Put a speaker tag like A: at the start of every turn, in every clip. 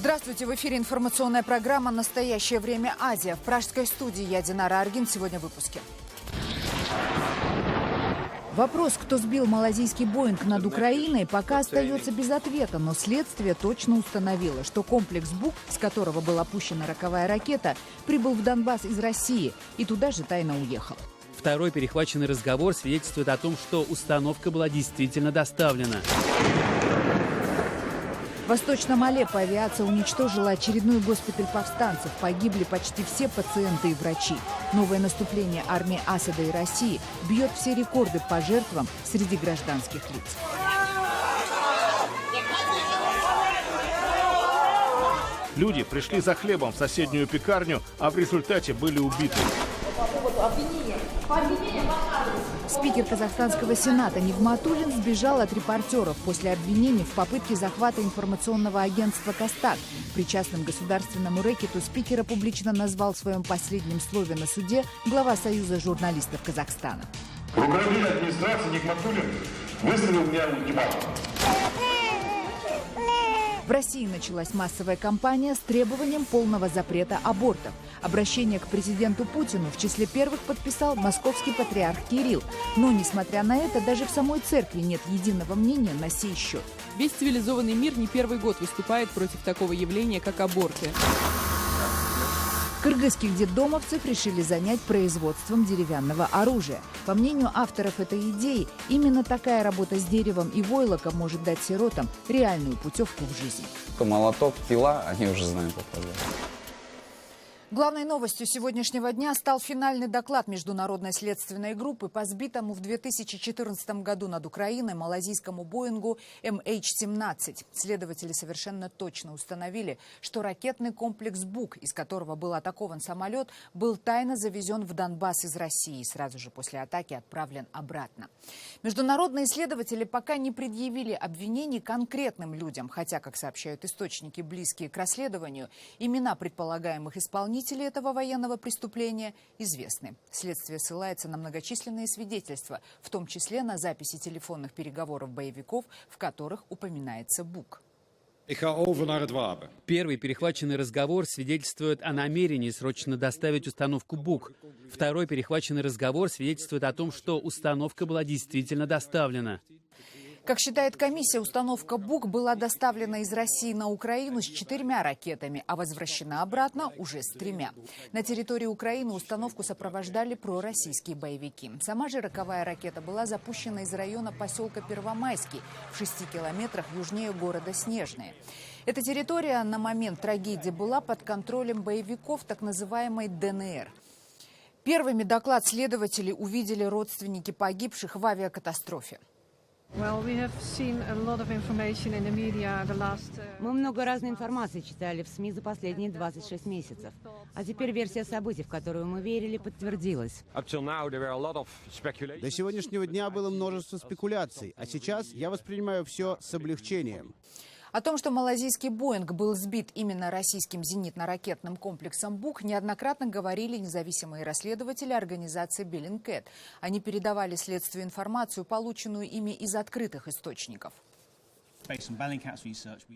A: Здравствуйте, в эфире информационная программа «Настоящее время. Азия». В пражской студии я, Динара Аргин. Сегодня в выпуске. Вопрос, кто сбил малазийский Боинг над Украиной, пока остается без ответа, но следствие точно установило, что комплекс «Бук», с которого была пущена роковая ракета, прибыл в Донбасс из России и туда же тайно уехал.
B: Второй перехваченный разговор свидетельствует о том, что установка была действительно доставлена.
A: В Восточном Алеппо авиация уничтожила очередной госпиталь повстанцев. Погибли почти все пациенты и врачи. Новое наступление армии Асада и России бьет все рекорды по жертвам среди гражданских лиц.
C: Люди пришли за хлебом в соседнюю пекарню, а в результате были убиты.
A: Спикер Казахстанского сената Нигматуллин сбежал от репортеров после обвинений в попытке захвата информационного агентства «Костак». Причастным к государственному рэкету спикера публично назвал в своем последнем слове на суде глава Союза журналистов Казахстана.
D: Руководитель администрации Нигматуллин выставил мне ультиматум.
A: В России началась массовая кампания с требованием полного запрета абортов. Обращение к президенту Путину в числе первых подписал московский патриарх Кирилл. Но, несмотря на это, даже в самой церкви нет единого мнения на сей счет.
E: Весь цивилизованный мир не первый год выступает против такого явления, как аборты.
A: Кыргызских детдомовцев решили занять производством деревянного оружия. По мнению авторов этой идеи, именно такая работа с деревом и войлоком может дать сиротам реальную путевку в жизнь.
F: Молоток, пила, они уже знают это.
A: Главной новостью сегодняшнего дня стал финальный доклад международной следственной группы по сбитому в 2014 году над Украиной малазийскому Боингу MH17. Следователи совершенно точно установили, что ракетный комплекс «Бук», из которого был атакован самолет, был тайно завезен в Донбасс из России и сразу же после атаки отправлен обратно. Международные исследователи пока не предъявили обвинений конкретным людям, хотя, как сообщают источники, близкие к расследованию, имена предполагаемых исполнителей этого военного преступления известны. Следствие ссылается на многочисленные свидетельства, в том числе на записи телефонных переговоров боевиков, в которых упоминается «Бук».
B: Первый перехваченный разговор свидетельствует о намерении срочно доставить установку «Бук». Второй перехваченный разговор свидетельствует о том, что установка была действительно доставлена.
A: Как считает комиссия, установка «Бук» была доставлена из России на Украину с 4 ракетами, а возвращена обратно уже с 3. На территории Украины установку сопровождали пророссийские боевики. Сама же роковая ракета была запущена из района поселка Первомайский в 6 километрах южнее города Снежные. Эта территория на момент трагедии была под контролем боевиков так называемой ДНР. Первыми доклад следователей увидели родственники погибших в авиакатастрофе.
G: Мы много разной информации читали в СМИ за последние 26 месяцев. А теперь версия событий, в которую мы верили, подтвердилась.
H: До сегодняшнего дня было множество спекуляций, а сейчас я воспринимаю все с облегчением.
A: О том, что малазийский «Боинг» был сбит именно российским зенитно-ракетным комплексом «Бук», неоднократно говорили независимые расследователи организации Bellingcat. Они передавали следствию информацию, полученную ими из открытых источников.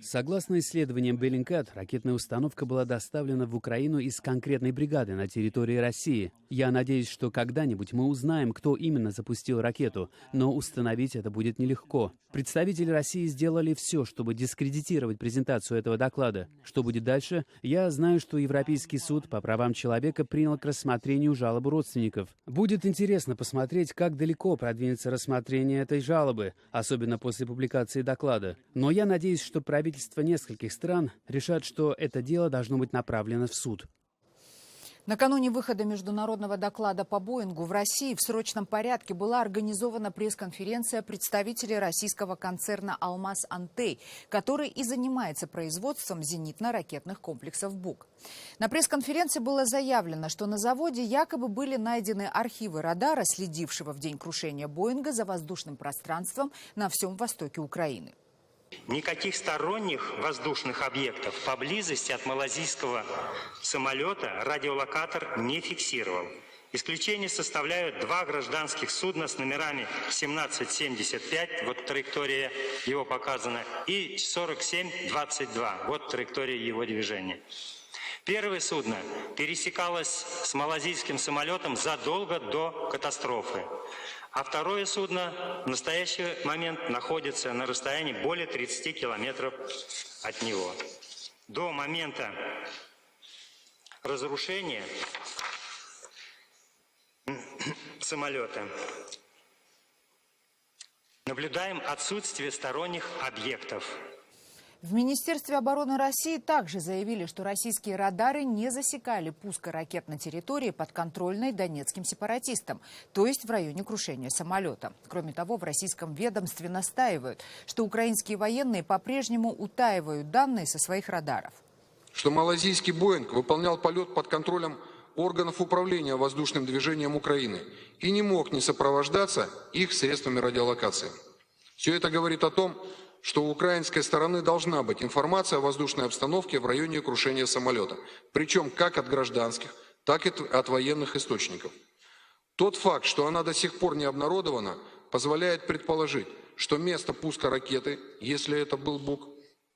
B: Согласно исследованиям Bellingcat, ракетная установка была доставлена в Украину из конкретной бригады на территории России. Я надеюсь, что когда-нибудь мы узнаем, кто именно запустил ракету, но установить это будет нелегко. Представители России сделали все, чтобы дискредитировать презентацию этого доклада. Что будет дальше? Я знаю, что Европейский суд по правам человека принял к рассмотрению жалобу родственников. Будет интересно посмотреть, как далеко продвинется рассмотрение этой жалобы, особенно после публикации доклада. Но я надеюсь, что правительства нескольких стран решат, что это дело должно быть направлено в суд.
A: Накануне выхода международного доклада по «Боингу» в России в срочном порядке была организована пресс-конференция представителей российского концерна «Алмаз-Антей», который и занимается производством зенитно-ракетных комплексов «Бук». На пресс-конференции было заявлено, что на заводе якобы были найдены архивы радара, следившего в день крушения «Боинга» за воздушным пространством на всем востоке Украины.
I: Никаких сторонних воздушных объектов поблизости от малазийского самолета радиолокатор не фиксировал. Исключение составляют два гражданских судна с номерами 1775, вот траектория его показана, и 4722, вот траектория его движения. Первое судно пересекалось с малазийским самолетом задолго до катастрофы, а второе судно в настоящий момент находится на расстоянии более 30 километров от него. До момента разрушения самолета наблюдаем отсутствие сторонних объектов.
A: В Министерстве обороны России также заявили, что российские радары не засекали пуска ракет на территории, подконтрольной донецким сепаратистам, то есть в районе крушения самолета. Кроме того, в российском ведомстве настаивают, что украинские военные по-прежнему утаивают данные со своих радаров.
J: Что малазийский «Боинг» выполнял полет под контролем органов управления воздушным движением Украины и не мог не сопровождаться их средствами радиолокации. Все это говорит о том, что у украинской стороны должна быть информация о воздушной обстановке в районе крушения самолета, причем как от гражданских, так и от военных источников. Тот факт, что она до сих пор не обнародована, позволяет предположить, что место пуска ракеты, если это был БУК,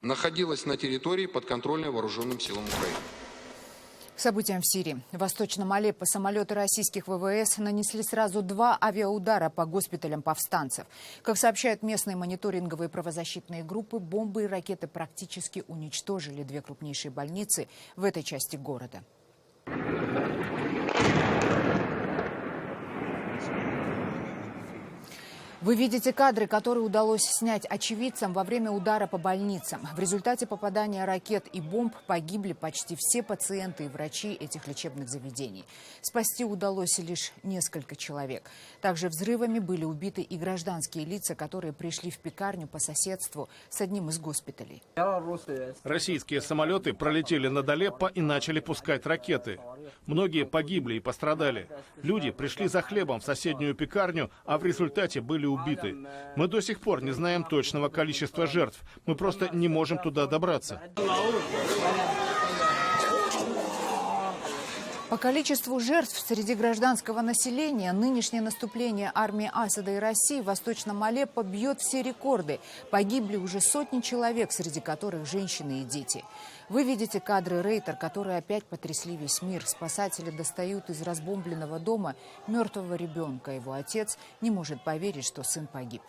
J: находилось на территории, подконтрольной вооруженным силам Украины.
A: К событиям в Сирии. В Восточном Алеппо самолеты российских ВВС нанесли сразу 2 авиаудара по госпиталям повстанцев. Как сообщают местные мониторинговые правозащитные группы, бомбы и ракеты практически уничтожили 2 крупнейшие больницы в этой части города. Вы видите кадры, которые удалось снять очевидцам во время удара по больницам. В результате попадания ракет и бомб погибли почти все пациенты и врачи этих лечебных заведений. Спасти удалось лишь несколько человек. Также взрывами были убиты и гражданские лица, которые пришли в пекарню по соседству с одним из госпиталей.
C: Российские самолеты пролетели над Алеппо и начали пускать ракеты. Многие погибли и пострадали. Люди пришли за хлебом в соседнюю пекарню, а в результате были убиты. Мы до сих пор не знаем точного количества жертв. Мы просто не можем туда добраться.
A: По количеству жертв среди гражданского населения нынешнее наступление армии Асада и России в Восточном Алеппо бьет все рекорды. Погибли уже сотни человек, среди которых женщины и дети. Вы видите кадры Рейтер, которые опять потрясли весь мир. Спасатели достают из разбомбленного дома мертвого ребенка. Его отец не может поверить, что сын погиб.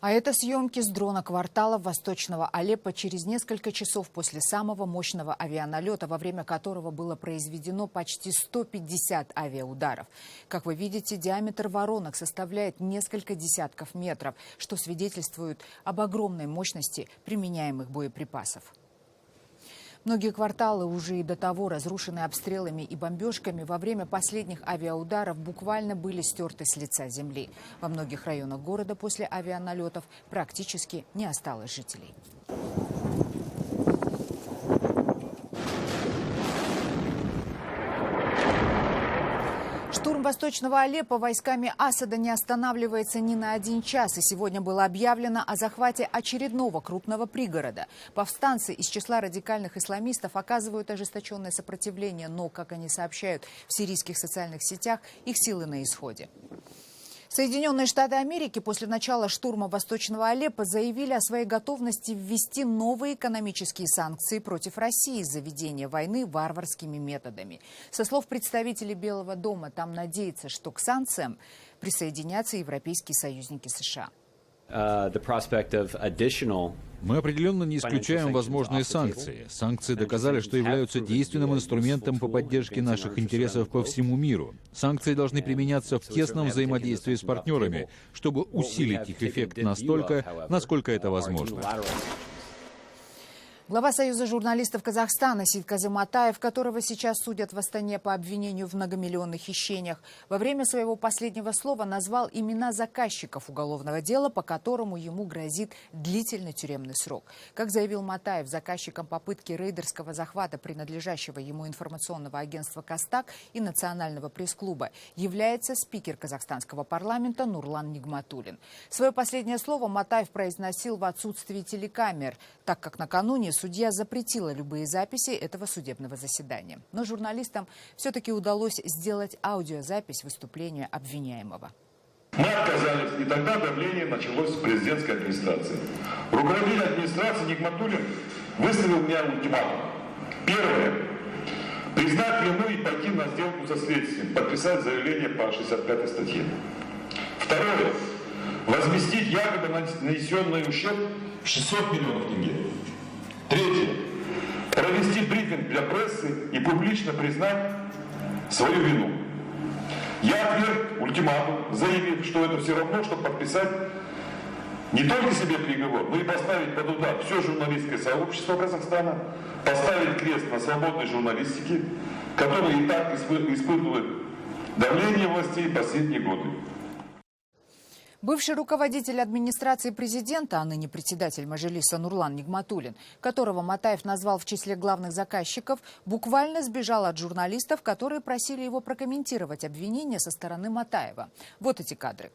A: А это съемки с дрона квартала Восточного Алеппо через несколько часов после самого мощного авианалета, во время которого было произведено почти 150 авиаударов. Как вы видите, диаметр воронок составляет несколько десятков метров, что свидетельствует об огромной мощности применяемых боеприпасов. Многие кварталы уже и до того разрушены обстрелами и бомбежками. Во время последних авиаударов буквально были стерты с лица земли. Во многих районах города после авианалетов практически не осталось жителей. Штурм Восточного Алеппо войсками Асада не останавливается ни на 1 час. И сегодня было объявлено о захвате очередного крупного пригорода. Повстанцы из числа радикальных исламистов оказывают ожесточенное сопротивление, но, как они сообщают в сирийских социальных сетях, их силы на исходе. Соединенные Штаты Америки после начала штурма Восточного Алеппо заявили о своей готовности ввести новые экономические санкции против России из-за ведения войны варварскими методами. Со слов представителей Белого дома, там надеются, что к санкциям присоединятся европейские союзники США.
K: Мы определенно не исключаем возможные санкции. Санкции доказали, что являются действенным инструментом по поддержке наших интересов по всему миру. Санкции должны применяться в тесном взаимодействии с партнерами, чтобы усилить их эффект настолько, насколько это возможно.
A: Глава Союза журналистов Казахстана Сидказы Матаев, которого сейчас судят в Астане по обвинению в многомиллионных хищениях, во время своего последнего слова назвал имена заказчиков уголовного дела, по которому ему грозит длительный тюремный срок. Как заявил Матаев, заказчиком попытки рейдерского захвата принадлежащего ему информационного агентства «Кастак» и Национального пресс-клуба является спикер казахстанского парламента Нурлан Нигматуллин. Свое последнее слово Матаев произносил в отсутствии телекамер, так как накануне судья запретила любые записи этого судебного заседания. Но журналистам все-таки удалось сделать аудиозапись выступления обвиняемого.
D: Мы отказались, и тогда давление началось с президентской администрации. Руководитель администрации Нигматуллин выставил мне ультиматум. Первое. Признать вину и пойти на сделку со следствием, подписать заявление по 65-й статье. Второе. Возместить якобы нанесенный ущерб 600 миллионов тенге. Третье. Провести брифинг для прессы и публично признать свою вину. Я отверг ультиматум, заявив, что это все равно, что подписать не только себе приговор, но и поставить под удар все журналистское сообщество Казахстана, поставить крест на свободной журналистике, которая и так испытывает давление властей последние годы.
A: Бывший руководитель администрации президента, а ныне председатель Мажилиса Нурлан Нигматуллин, которого Матаев назвал в числе главных заказчиков, буквально сбежал от журналистов, которые просили его прокомментировать обвинения со стороны Матаева. Вот эти кадры.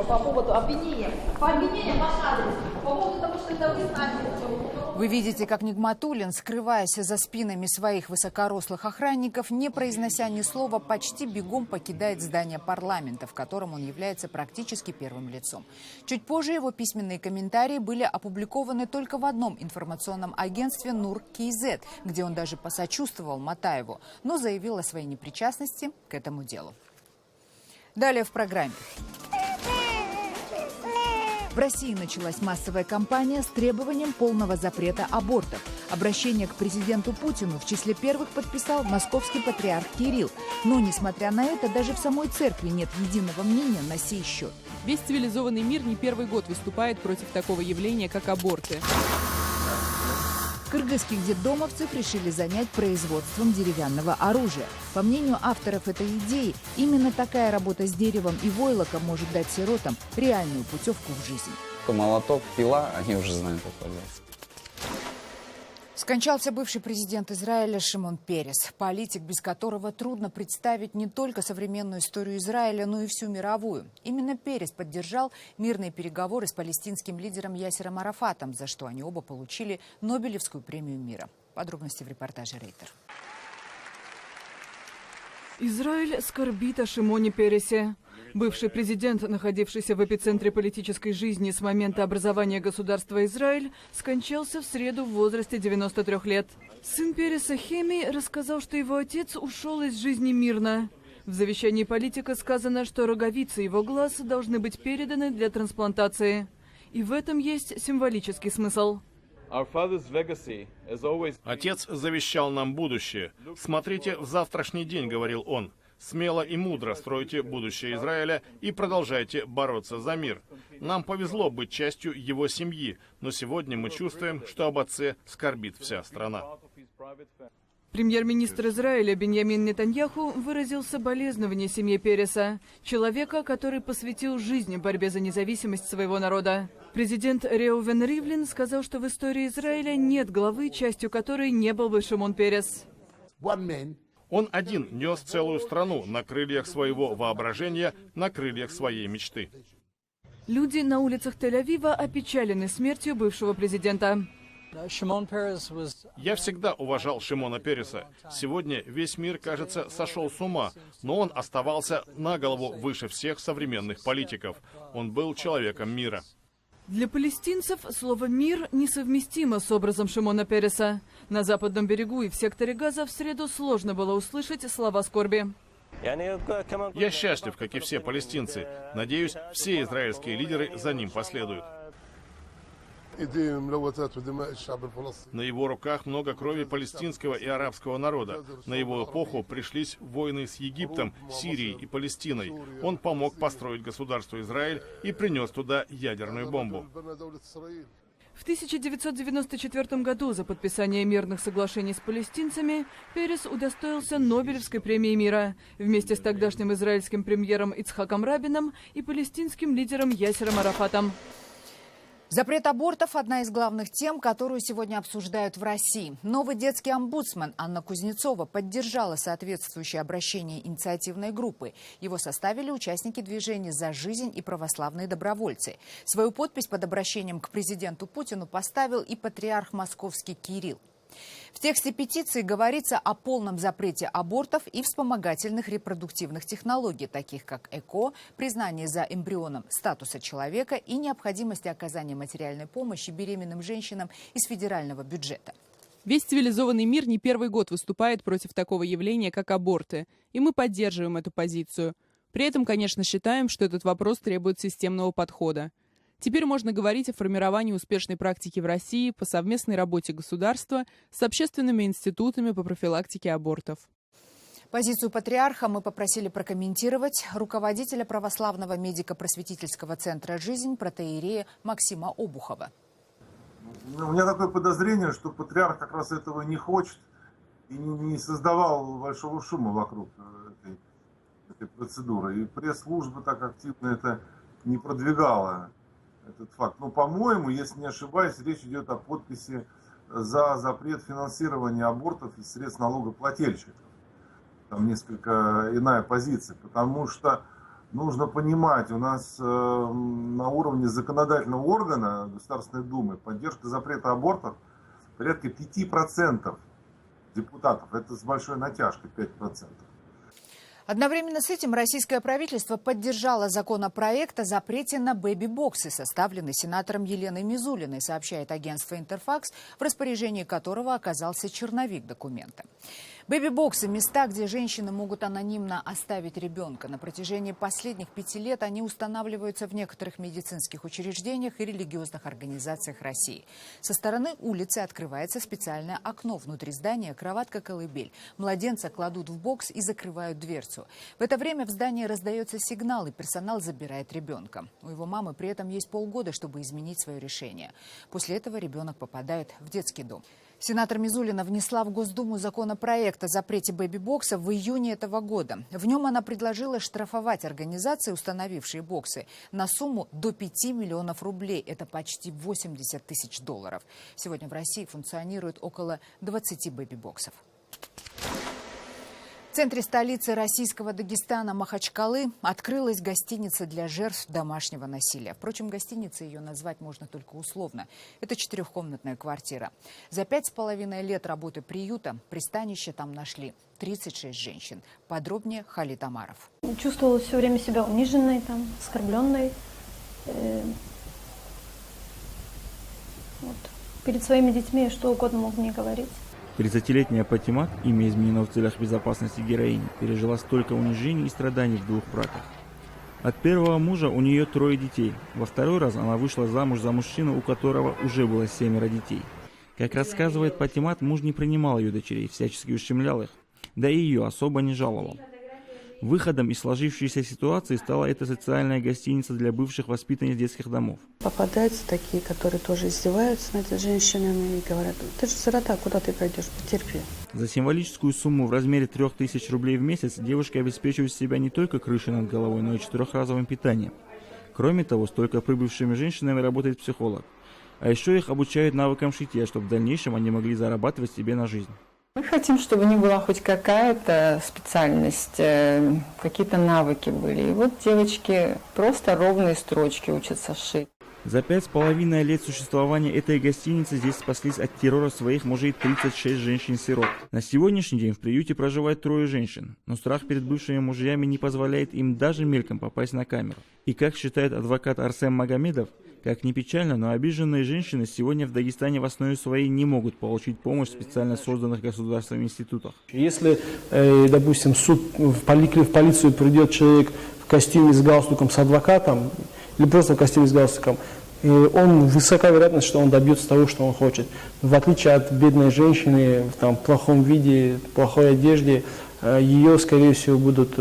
L: По поводу обвинения. По обвинениям ваш адрес. По поводу того, что это вы сами.
A: Вы видите, как Нигматуллин, скрываясь за спинами своих высокорослых охранников, не произнося ни слова, почти бегом покидает здание парламента, в котором он является практически первым лицом. Чуть позже его письменные комментарии были опубликованы только в одном информационном агентстве «Нур-Кейзет», где он даже посочувствовал Матаеву, но заявил о своей непричастности к этому делу. Далее в программе. В России началась массовая кампания с требованием полного запрета абортов. Обращение к президенту Путину в числе первых подписал московский патриарх Кирилл. Но, несмотря на это, даже в самой церкви нет единого мнения на сей счет.
E: Весь цивилизованный мир не первый год выступает против такого явления, как аборты.
A: Кыргызских детдомовцев решили занять производством деревянного оружия. По мнению авторов этой идеи, именно такая работа с деревом и войлоком может дать сиротам реальную путевку в жизнь.
F: Молоток, пила, они уже знают, как делать.
A: Скончался бывший президент Израиля Шимон Перес, политик, без которого трудно представить не только современную историю Израиля, но и всю мировую. Именно Перес поддержал мирные переговоры с палестинским лидером Ясером Арафатом, за что они оба получили Нобелевскую премию мира. Подробности в репортаже Рейтер.
M: Израиль скорбит о Шимоне Пересе. Бывший президент, находившийся в эпицентре политической жизни с момента образования государства Израиль, скончался в среду в возрасте 93 лет. Сын Переса Хеми рассказал, что его отец ушел из жизни мирно. В завещании политика сказано, что роговицы его глаз должны быть переданы для трансплантации. И в этом есть символический смысл.
C: Отец завещал нам будущее. Смотрите в завтрашний день, говорил он. Смело и мудро стройте будущее Израиля и продолжайте бороться за мир. Нам повезло быть частью его семьи, но сегодня мы чувствуем, что об отце скорбит вся страна.
M: Премьер-министр Израиля Биньямин Нетаньяху выразил соболезнования семье Переса, человека, который посвятил жизнь борьбе за независимость своего народа. Президент Реувен Ривлин сказал, что в истории Израиля нет главы, частью которой не был бы Шимон Перес.
C: Он один нес целую страну на крыльях своего воображения, на крыльях своей мечты.
M: Люди на улицах Тель-Авива опечалены смертью бывшего президента.
C: Я всегда уважал Шимона Переса. Сегодня весь мир, кажется, сошел с ума, но он оставался на голову выше всех современных политиков. Он был человеком мира.
M: Для палестинцев слово «мир» несовместимо с образом Шимона Переса. На западном берегу и в секторе Газа в среду сложно было услышать слова скорби.
C: Я счастлив, как и все палестинцы. Надеюсь, все израильские лидеры за ним последуют. На его руках много крови палестинского и арабского народа. На его эпоху пришлись войны с Египтом, Сирией и Палестиной. Он помог построить государство Израиль и принес туда ядерную бомбу.
M: В 1994 году за подписание мирных соглашений с палестинцами Перес удостоился Нобелевской премии мира вместе с тогдашним израильским премьером Ицхаком Рабином и палестинским лидером Ясером Арафатом.
A: Запрет абортов – одна из главных тем, которую сегодня обсуждают в России. Новый детский омбудсмен Анна Кузнецова поддержала соответствующее обращение инициативной группы. Его составили участники движения «За жизнь» и православные добровольцы. Свою подпись под обращением к президенту Путину поставил и патриарх московский Кирилл. В тексте петиции говорится о полном запрете абортов и вспомогательных репродуктивных технологий, таких как ЭКО, признание за эмбрионом статуса человека и необходимости оказания материальной помощи беременным женщинам из федерального бюджета.
E: Весь цивилизованный мир не первый год выступает против такого явления, как аборты, и мы поддерживаем эту позицию. При этом, конечно, считаем, что этот вопрос требует системного подхода. Теперь можно говорить о формировании успешной практики в России по совместной работе государства с общественными институтами по профилактике абортов.
A: Позицию патриарха мы попросили прокомментировать руководителя православного медико-просветительского центра «Жизнь» протоиерея Максима Обухова.
N: У меня такое подозрение, что патриарх как раз этого не хочет и не создавал большого шума вокруг этой процедуры. И пресс-служба так активно это не продвигала. Этот факт. Но, по-моему, если не ошибаюсь, речь идет о подписи за запрет финансирования абортов из средств налогоплательщиков. Там несколько иная позиция, потому что нужно понимать, у нас на уровне законодательного органа Государственной Думы поддержка запрета абортов порядка 5% депутатов. Это с большой натяжкой 5%.
A: Одновременно с этим российское правительство поддержало законопроект о запрете на бэби-боксы, составленный сенатором Еленой Мизулиной, сообщает агентство «Интерфакс», в распоряжении которого оказался черновик документа. Бэби-боксы – места, где женщины могут анонимно оставить ребенка. На протяжении последних 5 лет они устанавливаются в некоторых медицинских учреждениях и религиозных организациях России. Со стороны улицы открывается специальное окно. Внутри здания кроватка-колыбель. Младенца кладут в бокс и закрывают дверцу. В это время в здании раздается сигнал, и персонал забирает ребенка. У его мамы при этом есть полгода, чтобы изменить свое решение. После этого ребенок попадает в детский дом. Сенатор Мизулина внесла в Госдуму законопроект о запрете бэби-боксов в июне этого года. В нем она предложила штрафовать организации, установившие боксы, на сумму до 5 миллионов рублей. Это почти 80 тысяч долларов. Сегодня в России функционирует около 20 бэби-боксов. В центре столицы российского Дагестана Махачкалы открылась гостиница для жертв домашнего насилия. Впрочем, гостиницей ее назвать можно только условно. Это 4-комнатная квартира. За 5,5 лет работы приюта пристанище там нашли 36 женщин. Подробнее Халид Амаров.
O: Чувствовала все время себя униженной, оскорбленной. Перед своими детьми что угодно мог мне говорить.
P: 30-летняя Патимат, имя изменено в целях безопасности героини, пережила столько унижений и страданий в 2 браках. От первого мужа у нее 3 детей. Во второй раз она вышла замуж за мужчину, у которого уже было 7 детей. Как рассказывает Патимат, муж не принимал ее дочерей, всячески ущемлял их, да и ее особо не жаловал. Выходом из сложившейся ситуации стала эта социальная гостиница для бывших воспитанниц детских домов.
Q: Попадаются такие, которые тоже издеваются над женщинами и говорят: ты же сирота, куда ты пойдешь, потерпи.
P: За символическую сумму в размере 3000 рублей в месяц девушки обеспечивают себя не только крышей над головой, но и 4-разовым питанием. Кроме того, с только прибывшими женщинами работает психолог. А еще их обучают навыкам шитья, чтобы в дальнейшем они могли зарабатывать себе на жизнь.
R: Мы хотим, чтобы у них была хоть какая-то специальность, какие-то навыки были. И вот девочки просто ровные строчки учатся шить.
P: За 5,5 лет существования этой гостиницы здесь спаслись от террора своих мужей 36 женщин-сирот. На сегодняшний день в приюте проживает 3 женщин, но страх перед бывшими мужьями не позволяет им даже мельком попасть на камеру. И как считает адвокат Арсен Магомедов, как ни печально, но обиженные женщины сегодня в Дагестане в основе своей не могут получить помощь в специально созданных государственных институтах.
S: Если, допустим, в полицию придет человек в костюме с галстуком с адвокатом, или просто в костюме с галстуком, высока вероятность, что он добьется того, что он хочет. В отличие от бедной женщины в плохом виде, плохой одежде, ее, скорее всего, будут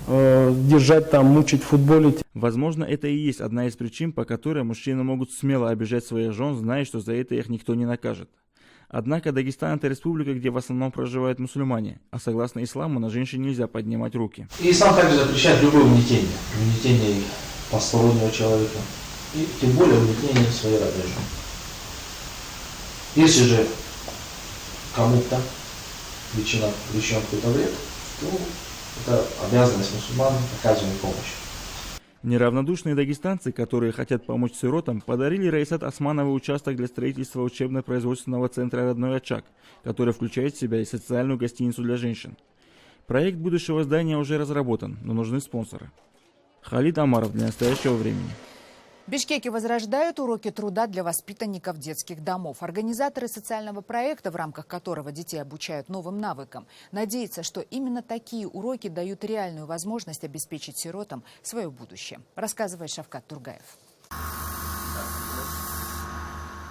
S: держать там, мучить, футболить.
P: Возможно, это и есть одна из причин, по которой мужчины могут смело обижать своих жен, зная, что за это их никто не накажет. Однако Дагестан – это республика, где в основном проживают мусульмане, а согласно исламу на женщин нельзя поднимать руки.
T: И ислам также запрещает любое угнетение постороннего человека, и тем более угнетение своей родной жены. Если же кому-то причинен какой-то вред, то это обязанность мусульман оказывать помощь.
P: Неравнодушные дагестанцы, которые хотят помочь сиротам, подарили Раисат Османовой участок для строительства учебно-производственного центра «Родной очаг», который включает в себя и социальную гостиницу для женщин. Проект будущего здания уже разработан, но нужны спонсоры. Халид Амаров для настоящего времени.
A: В Бишкеке возрождают уроки труда для воспитанников детских домов. Организаторы социального проекта, в рамках которого детей обучают новым навыкам, надеются, что именно такие уроки дают реальную возможность обеспечить сиротам свое будущее. Рассказывает Шавкат Тургаев.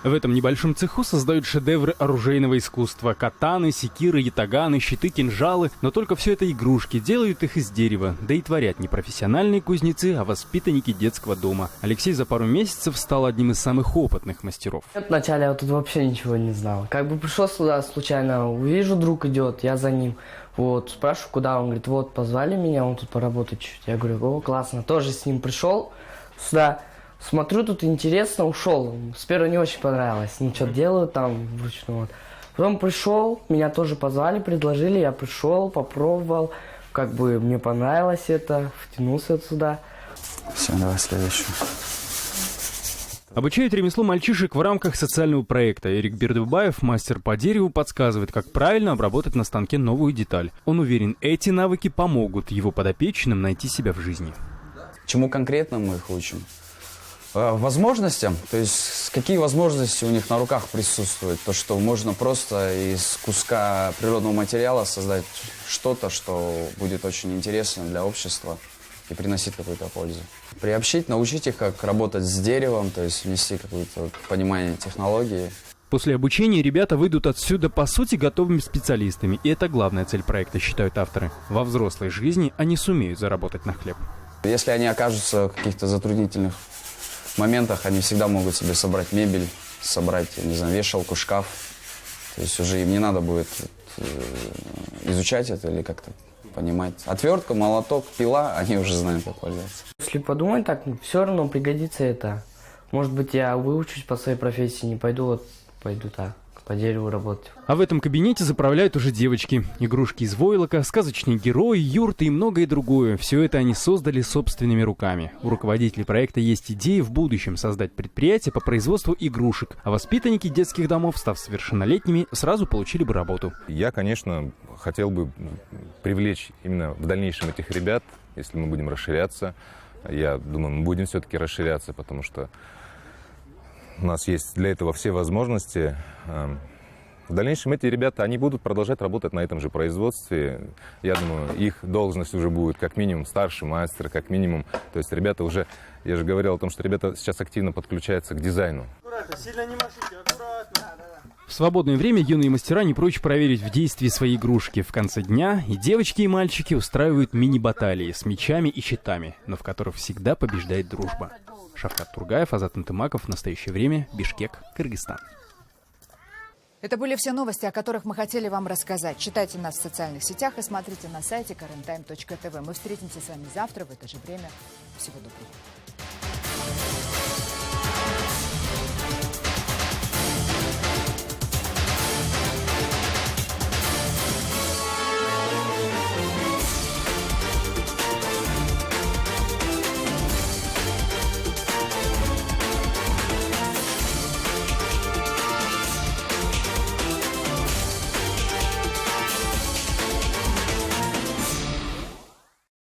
U: В этом небольшом цеху создают шедевры оружейного искусства. Катаны, секиры, ятаганы, щиты, кинжалы. Но только все это игрушки. Делают их из дерева. Да и творят не профессиональные кузнецы, а воспитанники детского дома. Алексей за пару месяцев стал одним из самых опытных мастеров.
V: Вначале я тут вообще ничего не знал. Как бы пришел сюда случайно, увижу, друг идет, я за ним. Вот, спрашиваю, куда, он говорит, вот, позвали меня, он тут поработать чуть. Я говорю, о, классно. Тоже с ним пришел сюда. Смотрю, тут интересно, ушел. С первого не очень понравилось. Ну, что делают там вручную. Вот. Потом пришел, меня тоже позвали, предложили, я пришел, попробовал. Как бы мне понравилось это, втянулся сюда.
F: Все, давай следующий.
U: Обучают ремеслу мальчишек в рамках социального проекта. Эрик Бердыбаев, мастер по дереву, подсказывает, как правильно обработать на станке новую деталь. Он уверен, эти навыки помогут его подопечным найти себя в жизни.
F: Чему конкретно мы их учим? Возможностям, то есть какие возможности у них на руках присутствуют, то, что можно просто из куска природного материала создать что-то, что будет очень интересно для общества и приносить какую-то пользу. Приобщить, научить их, как работать с деревом, то есть внести какое-то понимание технологии.
U: После обучения ребята выйдут отсюда, по сути, готовыми специалистами. И это главная цель проекта, считают авторы. Во взрослой жизни они сумеют заработать на хлеб.
F: Если они окажутся в каких-то затруднительных моментах, они всегда могут себе собрать мебель, собрать, я не знаю, вешалку, шкаф. То есть уже им не надо будет изучать это или как-то понимать. Отвертка, молоток, пила, они уже знают, как пользоваться.
V: Если подумать так, все равно пригодится это. Может быть, я выучусь по своей профессии, не пойду, вот пойду так, по дереву работать.
U: А в этом кабинете заправляют уже девочки. Игрушки из войлока, сказочные герои, юрты и многое другое. Все это они создали собственными руками. У руководителей проекта есть идеи в будущем создать предприятие по производству игрушек. А воспитанники детских домов, став совершеннолетними, сразу получили бы работу.
W: Я, конечно, хотел бы привлечь именно в дальнейшем этих ребят, если мы будем расширяться. Я думаю, мы будем все-таки расширяться, потому что у нас есть для этого все возможности. В дальнейшем эти ребята, они будут продолжать работать на этом же производстве. Я думаю, их должность уже будет как минимум старший мастер, как минимум. То есть ребята уже, я же говорил о том, что ребята сейчас активно подключаются к дизайну.
U: Аккуратно, сильно не машите, аккуратно. В свободное время юные мастера не прочь проверить в действии свои игрушки. В конце дня и девочки, и мальчики устраивают мини-баталии с мечами и щитами, но в которых всегда побеждает дружба. Шавкат Тургаев, Азат Антымаков. В настоящее время. Бишкек, Кыргызстан.
A: Это были все новости, о которых мы хотели вам рассказать. Читайте нас в социальных сетях и смотрите на сайте kareentime.tv. Мы встретимся с вами завтра в это же время. Всего доброго.